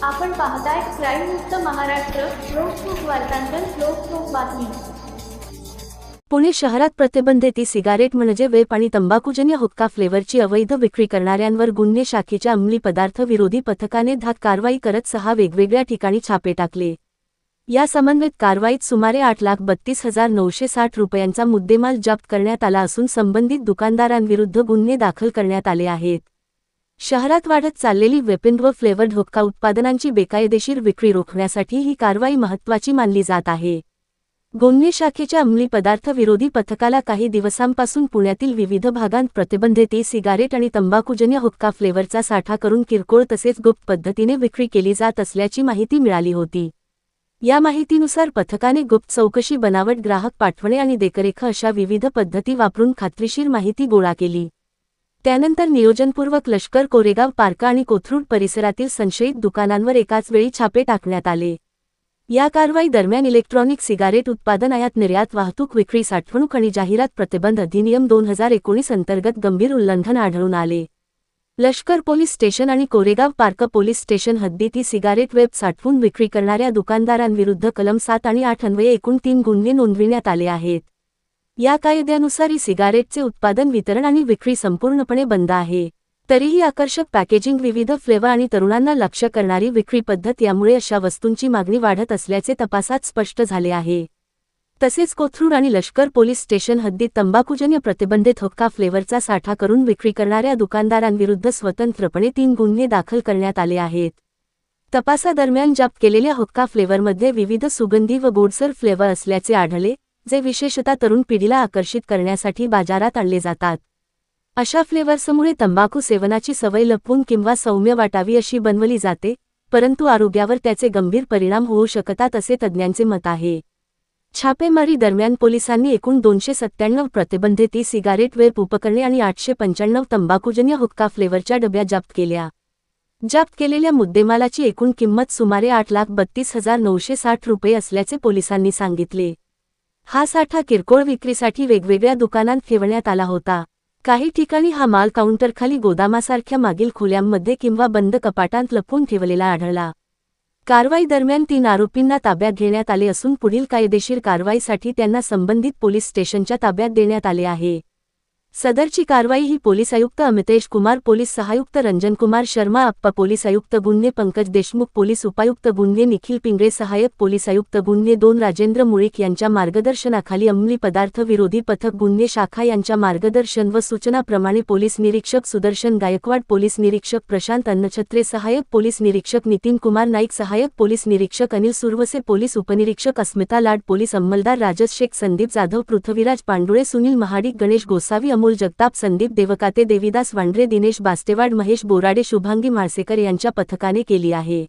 आपण पाहताय क्राईम मुक्त महाराष्ट्र. लोकसुख वार्तांकन, लोकसुख बातमी. पुणे शहरात प्रतिबंधित ई-सिगारेट म्हणजे वेप आणि तंबाखूजन्य हुक्का फ्लेवरची अवैध विक्री करणाऱ्यांवर गुन्हे शाखेच्या अंमली पदार्थ विरोधी पथकाने धाक कारवाई करत 6 वेगवेगळ्या ठिकाणी छापे टाकले. या समन्वित कारवाईत सुमारे 8,32,960 रुपयांचा मुद्देमाल जप्त करण्यात आला असून संबंधित दुकानदारांविरुद्ध गुन्हे दाखल करण्यात आले आहेत. शहरात वाढत चाललेली वेपिंग व फ्लेवर्ड हुक्का उत्पादनांची बेकायदेशीर विक्री रोखण्यासाठी ही कारवाई महत्त्वाची मानली जात आहे. गुन्हे शाखेच्या अंमली पदार्थ विरोधी पथकाला काही दिवसांपासून पुण्यातील विविध भागांत प्रतिबंधित ई-सिगारेट आणि तंबाखूजन्य हुक्का फ्लेवरचा साठा करून किरकोळ तसेच गुप्त पद्धतीने विक्री केली जात असल्याची माहिती मिळाली होती. या माहितीनुसार पथकाने गुप्त चौकशी, बनावट ग्राहक पाठवणे आणि देखरेख अशा विविध पद्धती वापरून खात्रीशीर माहिती गोळा केली. त्यानंतर नियोजनपूर्वक लष्कर, कोरेगाव पार्क आणि कोथरूड परिसरातील संशयित दुकानांवर एकाच वेळी छापे टाकण्यात आले. या कारवाई दरम्यान इलेक्ट्रॉनिक सिगारेट उत्पादन, आयात निर्यात, वाहतूक, विक्री, साठवणूक आणि जाहिरात प्रतिबंध अधिनियम 2019 अंतर्गत गंभीर उल्लंघन आढळून आले. लष्कर पोलीस स्टेशन आणि कोरेगाव पार्क पोलीस स्टेशन हद्दीत ई-सिगारेट वेब साठवून विक्री करणाऱ्या दुकानदारांविरुद्ध कलम 7 आणि 8 अन्वये एकूण 3 गुन्हे नोंदविण्यात आले आहेत. या कायद्यानुसार ई-सिगारेटचे उत्पादन, वितरण आणि विक्री संपूर्णपणे बंद आहे. तरीही आकर्षक पॅकेजिंग, विविध फ्लेवर आणि तरुणांना लक्ष्य करणारी विक्री पद्धत यामुळे अशा वस्तूंची मागणी वाढत असल्याचे तपासात स्पष्ट झाले आहे. तसेच कोथरूड आणि लष्कर पोलीस स्टेशन हद्दीत तंबाखूजन्य प्रतिबंधित हुक्का फ्लेवरचा साठा करून विक्री करणाऱ्या दुकानदारांविरुद्ध स्वतंत्रपणे 3 गुन्हे दाखल करण्यात आले आहेत. तपासादरम्यान जप्त केलेल्या हुक्का फ्लेवरमध्ये विविध सुगंधी व गोडसर फ्लेवर असल्याचे आढळले, जे विशेषतः तरुण पिढीला आकर्षित करण्यासाठी बाजारात आणले जातात. अशा फ्लेवर्समुळे तंबाखू सेवनाची सवय लपवून किंवा सौम्य वाटावी अशी बनवली जाते, परंतु आरोग्यावर त्याचे गंभीर परिणाम होऊ शकतात असे तज्ज्ञांचे मत आहे. छापेमारी दरम्यान पोलिसांनी एकूण 297 प्रतिबंधित ई-सिगारेट वेप उपकरणे आणि 895 तंबाखूजन्य हुक्का फ्लेवरच्या डब्या जप्त केल्या. जप्त केलेल्या मुद्देमालाची एकूण किंमत सुमारे 8,32,960 रुपये असल्याचे पोलिसांनी सांगितले. हा साठा किरकोळ विक्रीसाठी वेगवेगळ्या दुकानांत ठेवण्यात आला होता. काही ठिकाणी हा माल काउंटरखाली गोदामासारख्या मागील खोल्यांमध्ये किंवा बंद कपाटांत लपवून ठेवलेला आढळला. कारवाई दरम्यान 3 आरोपींना ताब्यात घेण्यात आले असून पुढील कायदेशीर कारवाईसाठी त्यांना संबंधित पोलीस स्टेशनच्या ताब्यात देण्यात आले आहे. सदरची कारवाई ही पोलीस आयुक्त अमितेश कुमार, पोलीस सहायुक्त रंजन कुमार शर्मा, अप्पा पोलीस आयुक्त गुन्हे पंकज देशमुख, पोलीस उपायुक्त गुन्हे निखिल पिंगळे, सहाय्यक पोलीस आयुक्त गुन्हे 2 राजेंद्र मुळीक यांच्या मार्गदर्शनाखाली अंमली पदार्थ विरोधी पथक गुन्हे शाखा यांच्या मार्गदर्शन व सूचनाप्रमाणे पोलीस निरीक्षक सुदर्शन गायकवाड, पोलीस निरीक्षक प्रशांत अन्नछत्रे, सहाय्यक पोलीस निरीक्षक नितीन कुमार नाईक, सहाय्यक पोलीस निरीक्षक अनिल सुरवसे, पोलीस उपनिरीक्षक अस्मिता लाड, पोलीस अंमलदार राजस शेख, संदीप जाधव, पृथ्वीराज पांडुळे, सुनील महाडिक, गणेश गोसावी, अमोल जगताप, संदीप देवकाते, देविदास वांड्रे, दिनेश बास्तेवाड, महेश बोराडे, शुभांगी म्हाळसेकर यांच्या पथकाने केली आहे.